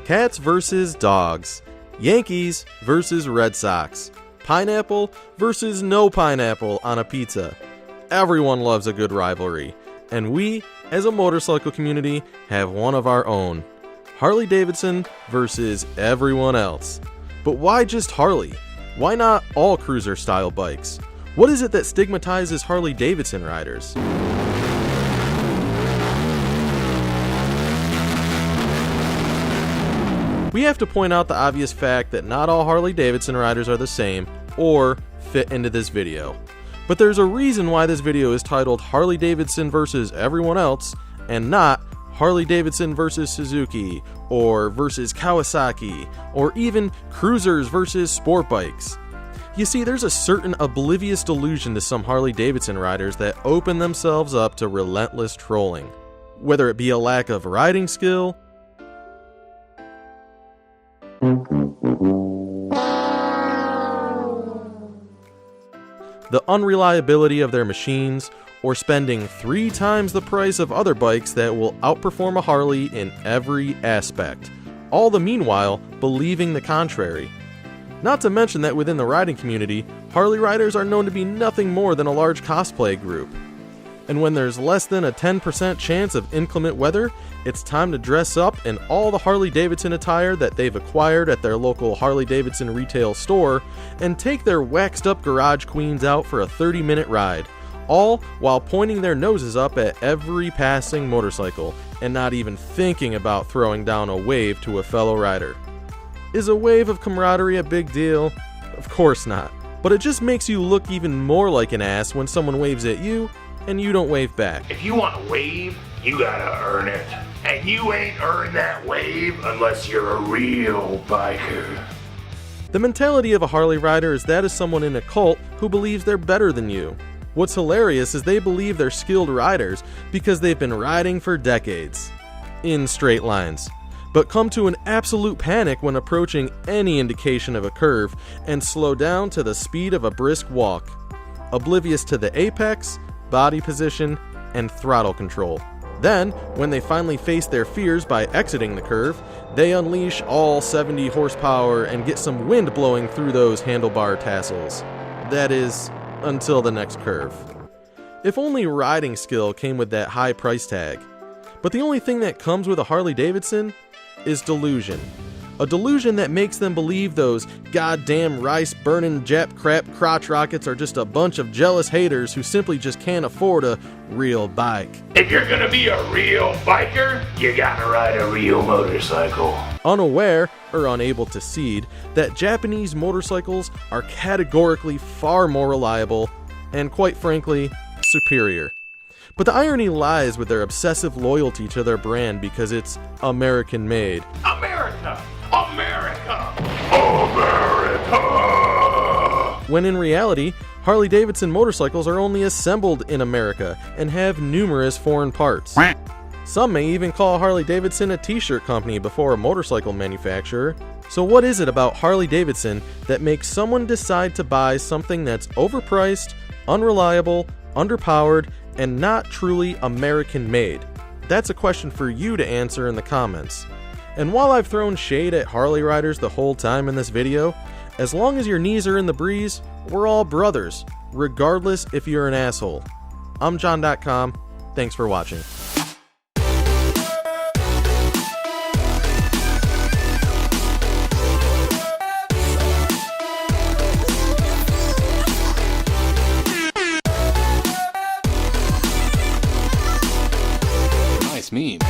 Cats versus dogs. Yankees versus Red Sox. Pineapple versus no pineapple on a pizza. Everyone loves a good rivalry, and we, as a motorcycle community, have one of our own. Harley Davidson versus everyone else. But why just Harley? Why not all cruiser-style bikes? What is it that stigmatizes Harley Davidson riders? We have to point out the obvious fact that not all Harley Davidson riders are the same or fit into this video. But there's a reason why this video is titled Harley Davidson versus everyone else and not Harley Davidson versus Suzuki or versus Kawasaki or even cruisers versus sport bikes. You see, there's a certain oblivious delusion to some Harley Davidson riders that open themselves up to relentless trolling. Whether it be a lack of riding skill, the unreliability of their machines, or spending 3 times the price of other bikes that will outperform a Harley in every aspect, all the meanwhile believing the contrary. Not to mention that within the riding community, Harley riders are known to be nothing more than a large cosplay group. And when there's less than a 10% chance of inclement weather, it's time to dress up in all the Harley Davidson attire that they've acquired at their local Harley Davidson retail store and take their waxed up garage queens out for a 30-minute ride, all while pointing their noses up at every passing motorcycle and not even thinking about throwing down a wave to a fellow rider. Is a wave of camaraderie a big deal? Of course not, but it just makes you look even more like an ass when someone waves at you and you don't wave back. If you want to wave, you gotta earn it. And you ain't earned that wave unless you're a real biker. The mentality of a Harley rider is that of someone in a cult who believes they're better than you. What's hilarious is they believe they're skilled riders because they've been riding for decades, in straight lines, but come to an absolute panic when approaching any indication of a curve and slow down to the speed of a brisk walk, oblivious to the apex, body position, and throttle control. Then, when they finally face their fears by exiting the curve, they unleash all 70 horsepower and get some wind blowing through those handlebar tassels. That is, until the next curve. If only riding skill came with that high price tag. But the only thing that comes with a Harley Davidson is delusion. A delusion that makes them believe those goddamn rice-burning Jap crap crotch rockets are just a bunch of jealous haters who simply just can't afford a real bike. If you're gonna be a real biker, you gotta ride a real motorcycle. Unaware, or unable to cede, that Japanese motorcycles are categorically far more reliable and, quite frankly, superior. But the irony lies with their obsessive loyalty to their brand because it's American-made. America! America! America! When in reality, Harley Davidson motorcycles are only assembled in America and have numerous foreign parts. Some may even call Harley Davidson a t-shirt company before a motorcycle manufacturer. So what is it about Harley Davidson that makes someone decide to buy something that's overpriced, unreliable, underpowered, and not truly American-made? That's a question for you to answer in the comments. And while I've thrown shade at Harley riders the whole time in this video, as long as your knees are in the breeze, we're all brothers, regardless if you're an asshole. I'm John.com. Thanks for watching. Nice meme.